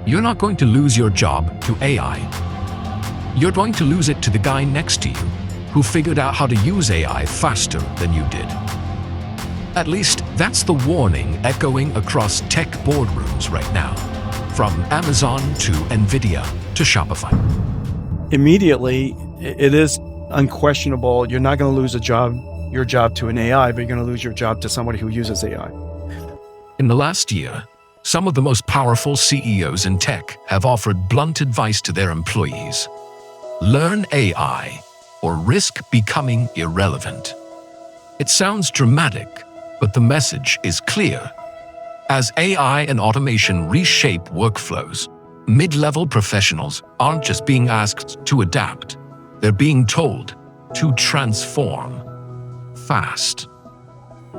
You're not going to lose your job to AI. You're going to lose it to the guy next to you who figured out how to use AI faster than you did. At least that's the warning echoing across tech boardrooms right now, from Amazon to NVIDIA to Shopify. Immediately, it is unquestionable. You're not going to lose your job to an AI, but you're going to lose your job to somebody who uses AI. In the last year, some of the most powerful CEOs in tech have offered blunt advice to their employees. Learn AI or risk becoming irrelevant. It sounds dramatic, but the message is clear. As AI and automation reshape workflows, mid-level professionals aren't just being asked to adapt, they're being told to transform fast.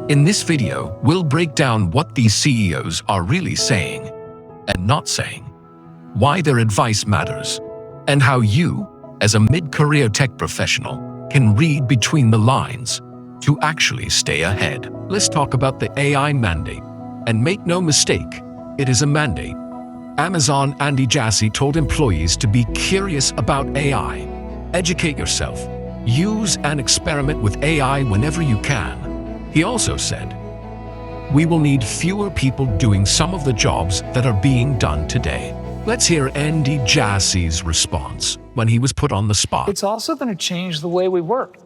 In this video, we'll break down what these CEOs are really saying and not saying, why their advice matters, and how you, as a mid-career tech professional, can read between the lines to actually stay ahead. Let's talk about the AI mandate. And make no mistake, it is a mandate. Amazon Andy Jassy told employees to be curious about AI. Educate yourself. Use and experiment with AI whenever you can. He also said, we will need fewer people doing some of the jobs that are being done today. Let's hear Andy Jassy's response when he was put on the spot. It's also going to change the way we work.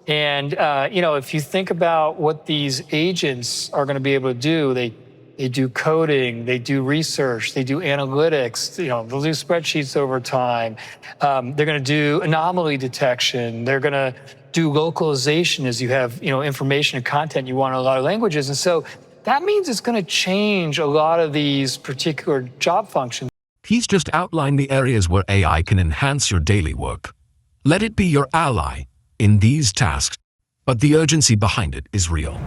And, if you think about what these agents are going to be able to do, they do coding, they do research, they do analytics, they'll do spreadsheets over time. They're going to do anomaly detection. They're going to do localization as you have, information and content you want in a lot of languages. And so that means it's going to change a lot of these particular job functions. He's just outlined the areas where AI can enhance your daily work. Let it be your ally in these tasks, but the urgency behind it is real.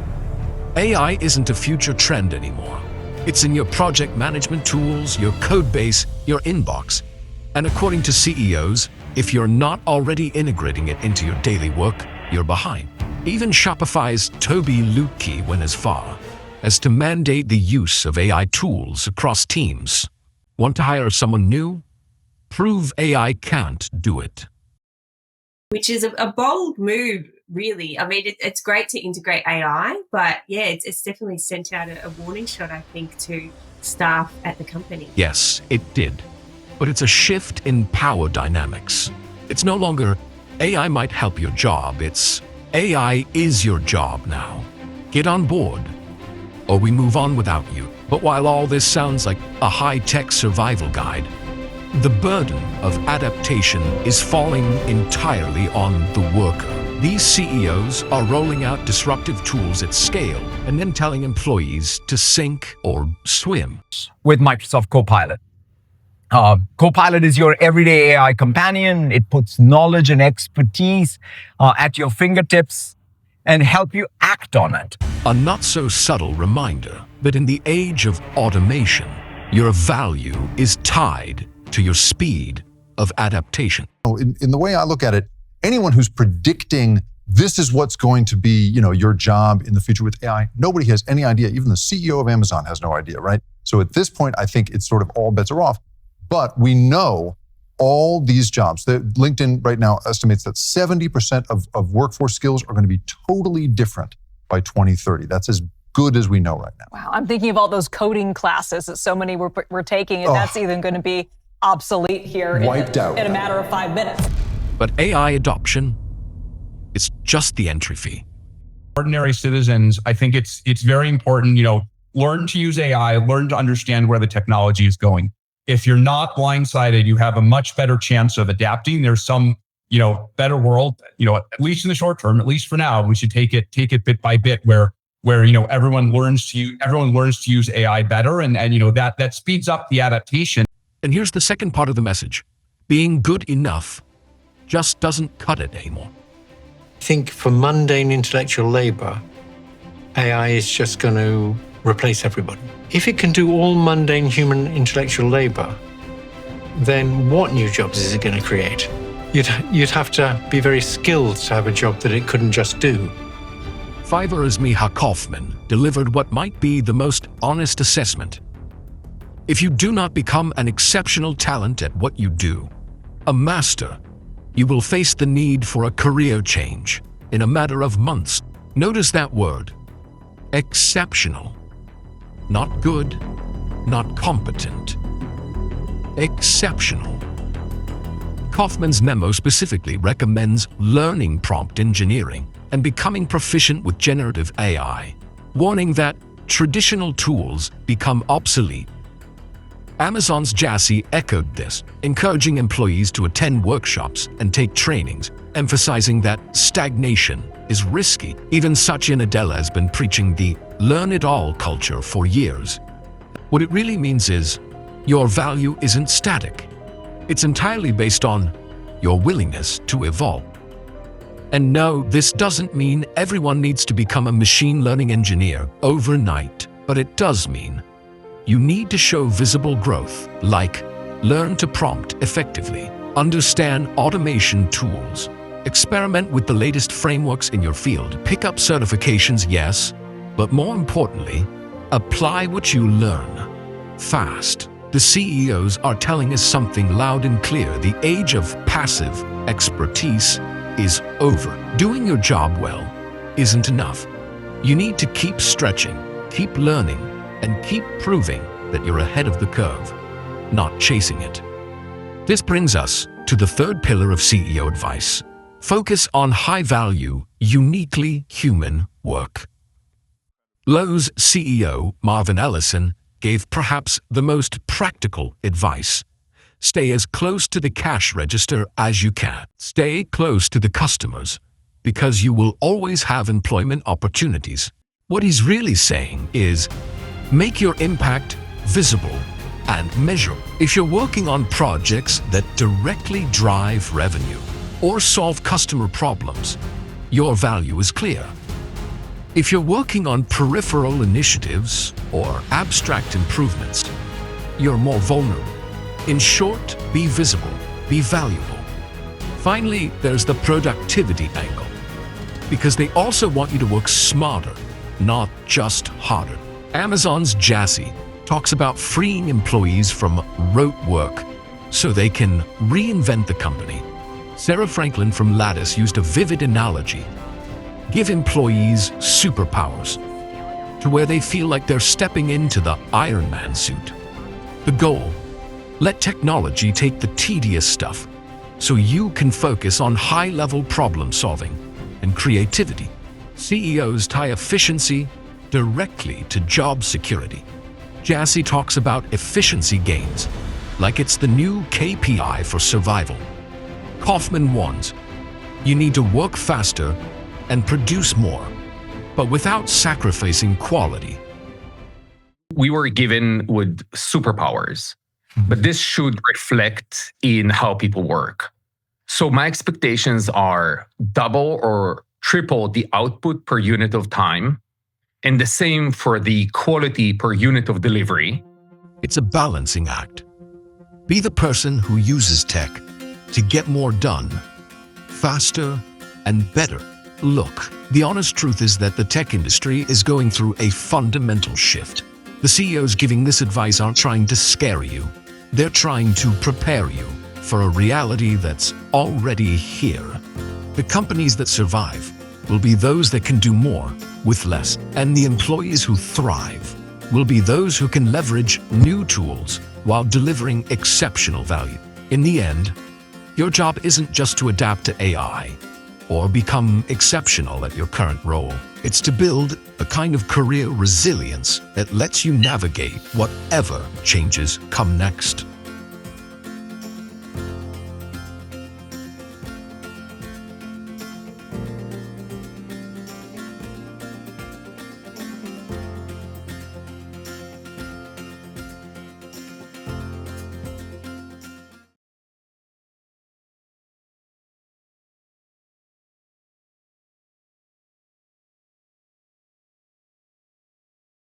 AI isn't a future trend anymore. It's in your project management tools, your code base, your inbox. And according to CEOs, if you're not already integrating it into your daily work, you're behind. Even Shopify's Tobi Lütke went as far as to mandate the use of AI tools across teams. Want to hire someone new? Prove AI can't do it. Which is a bold move, really. I mean, it's great to integrate AI, but yeah, it's definitely sent out a warning shot, I think, to staff at the company. Yes, it did. But it's a shift in power dynamics. It's no longer AI might help your job, it's AI is your job now. Get on board, or we move on without you. But while all this sounds like a high-tech survival guide, the burden of adaptation is falling entirely on the worker. These CEOs are rolling out disruptive tools at scale and then telling employees to sink or swim. With Microsoft Copilot. Copilot is your everyday AI companion. It puts knowledge and expertise at your fingertips and help you act on it. A not-so-subtle reminder that in the age of automation, your value is tied to your speed of adaptation. In the way I look at it, anyone who's predicting this is what's going to be, your job in the future with AI, nobody has any idea. Even the CEO of Amazon has no idea, right? So at this point, I think it's sort of all bets are off. But we know all these jobs. LinkedIn right now estimates that 70% of workforce skills are going to be totally different by 2030. That's as good as we know right now. Wow, I'm thinking of all those coding classes that so many we're taking, and that's even going to be obsolete here Wiped out. In a matter of 5 minutes. But AI adoption is just the entry fee. Ordinary citizens, I think it's very important, learn to use AI, learn to understand where the technology is going. If you're not blindsided, you have a much better chance of adapting. There's some, better world, at least in the short term, at least for now, we should take it bit by bit where everyone learns to use AI better. And that speeds up the adaptation. And here's the second part of the message. Being good enough just doesn't cut it anymore. I think for mundane intellectual labor, AI is just going to replace everybody. If it can do all mundane human intellectual labor, then what new jobs is it going to create? You'd have to be very skilled to have a job that it couldn't just do. Fiverr's Micha Kaufman delivered what might be the most honest assessment. If you do not become an exceptional talent at what you do, a master, you will face the need for a career change in a matter of months. Notice that word, exceptional. Not good, not competent. Exceptional. Kaufman's memo specifically recommends learning prompt engineering and becoming proficient with generative AI, warning that traditional tools become obsolete. Amazon's Jassy echoed this, encouraging employees to attend workshops and take trainings, emphasizing that stagnation is risky. Even Satya Nadella has been preaching the learn-it-all culture for years. What it really means is, your value isn't static. It's entirely based on your willingness to evolve. And no, this doesn't mean everyone needs to become a machine learning engineer overnight, but it does mean you need to show visible growth, like learn to prompt effectively, understand automation tools, experiment with the latest frameworks in your field, pick up certifications, yes, but more importantly, apply what you learn fast. The CEOs are telling us something loud and clear. The age of passive expertise is over. Doing your job well isn't enough. You need to keep stretching, keep learning, and keep proving that you're ahead of the curve, not chasing it. This brings us to the third pillar of CEO advice. Focus on high-value, uniquely human work. Lowe's CEO, Marvin Ellison, gave perhaps the most practical advice. Stay as close to the cash register as you can. Stay close to the customers, because you will always have employment opportunities. What he's really saying is, make your impact visible and measurable. If you're working on projects that directly drive revenue or solve customer problems, your value is clear. If you're working on peripheral initiatives or abstract improvements, you're more vulnerable. In short, be visible, be valuable. Finally, there's the productivity angle, because they also want you to work smarter, not just harder. Amazon's Jassy talks about freeing employees from rote work so they can reinvent the company. Sarah Franklin from Lattice used a vivid analogy. Give employees superpowers to where they feel like they're stepping into the Iron Man suit. The goal, let technology take the tedious stuff so you can focus on high-level problem solving and creativity. CEOs tie efficiency directly to job security. Jassy talks about efficiency gains like it's the new KPI for survival. Kaufman warns, you need to work faster and produce more, but without sacrificing quality. We were given with superpowers, but this should reflect in how people work. So my expectations are double or triple the output per unit of time, and the same for the quality per unit of delivery. It's a balancing act. Be the person who uses tech to get more done, faster and better. Look, the honest truth is that the tech industry is going through a fundamental shift. The CEOs giving this advice aren't trying to scare you. They're trying to prepare you for a reality that's already here. The companies that survive will be those that can do more with less, and the employees who thrive will be those who can leverage new tools while delivering exceptional value. In the end, your job isn't just to adapt to AI or become exceptional at your current role. It's to build a kind of career resilience that lets you navigate whatever changes come next.